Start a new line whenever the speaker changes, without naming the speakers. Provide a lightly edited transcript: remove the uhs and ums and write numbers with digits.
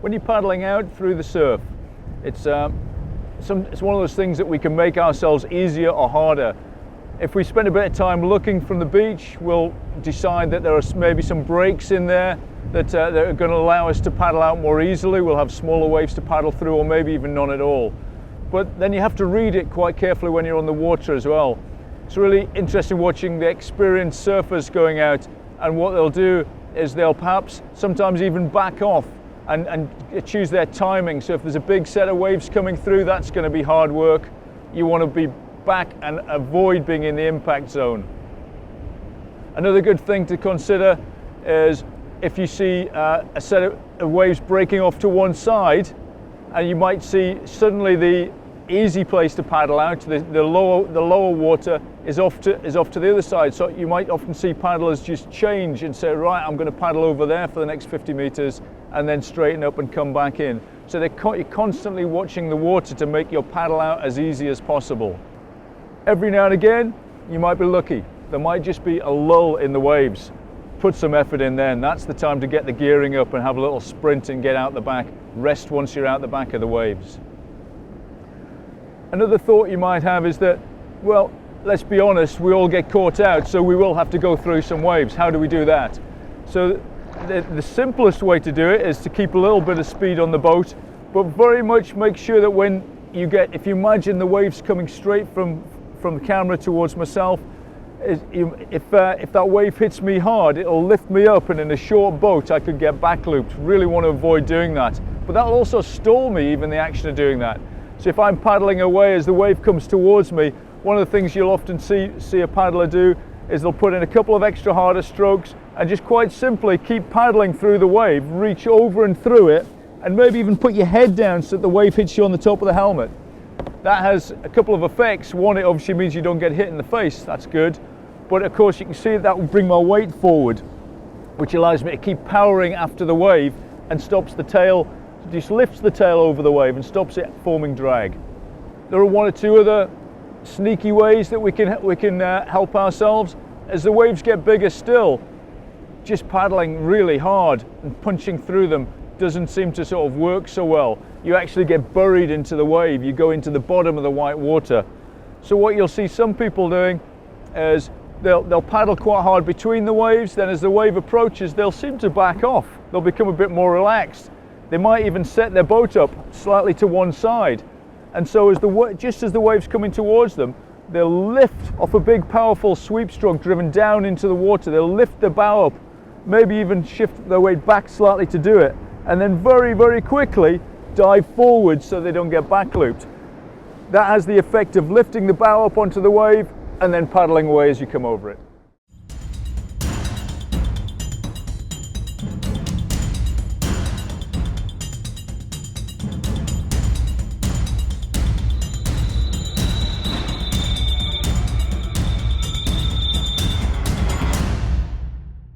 when you're paddling out through the surf, it's one of those things that we can make ourselves easier or harder. If we spend a bit of time looking from the beach, we'll decide that there are maybe some breaks in there that are going to allow us to paddle out more easily. We'll have smaller waves to paddle through, or maybe even none at all. But then you have to read it quite carefully when you're on the water as well. It's really interesting watching the experienced surfers going out, and what they'll do is they'll perhaps sometimes even back off and choose their timing. So if there's a big set of waves coming through, that's going to be hard work. You want to be back and avoid being in the impact zone. Another good thing to consider is if you see a set of waves breaking off to one side, and you might see suddenly the easy place to paddle out, the lower water is off to the other side. So you might often see paddlers just change and say, right, I'm going to paddle over there for the next 50 meters and then straighten up and come back in. So you're constantly watching the water to make your paddle out as easy as possible. Every now and again, you might be lucky. There might just be a lull in the waves. Put some effort in then. That's the time to get the gearing up and have a little sprint and get out the back. Rest once you're out the back of the waves. Another thought you might have is that, well, let's be honest, we all get caught out, so we will have to go through some waves. How do we do that? So the simplest way to do it is to keep a little bit of speed on the boat, but very much make sure that when if you imagine the waves coming straight from the camera towards myself, if that wave hits me hard, it'll lift me up, and in a short boat I could get back looped. Really want to avoid doing that. But that'll also stall me, even the action of doing that. So if I'm paddling away as the wave comes towards me, one of the things you'll often see a paddler do is they'll put in a couple of extra harder strokes and just quite simply keep paddling through the wave, reach over and through it, and maybe even put your head down so that the wave hits you on the top of the helmet. That has a couple of effects. One, it obviously means you don't get hit in the face. That's good. But of course you can see that will bring my weight forward, which allows me to keep powering after the wave and stops the tail, just lifts the tail over the wave and stops it forming drag. There are one or two other sneaky ways that we can help ourselves. As the waves get bigger still, just paddling really hard and punching through them doesn't seem to sort of work so well. You actually get buried into the wave. You go into the bottom of the white water. So what you'll see some people doing is they'll paddle quite hard between the waves. Then as the wave approaches, they'll seem to back off. They'll become a bit more relaxed. They might even set their boat up slightly to one side. And so just as the wave's coming towards them, they'll lift off a big powerful sweep stroke driven down into the water. They'll lift the bow up, maybe even shift their weight back slightly to do it, and then very, very quickly dive forward so they don't get back looped. That has the effect of lifting the bow up onto the wave and then paddling away as you come over it.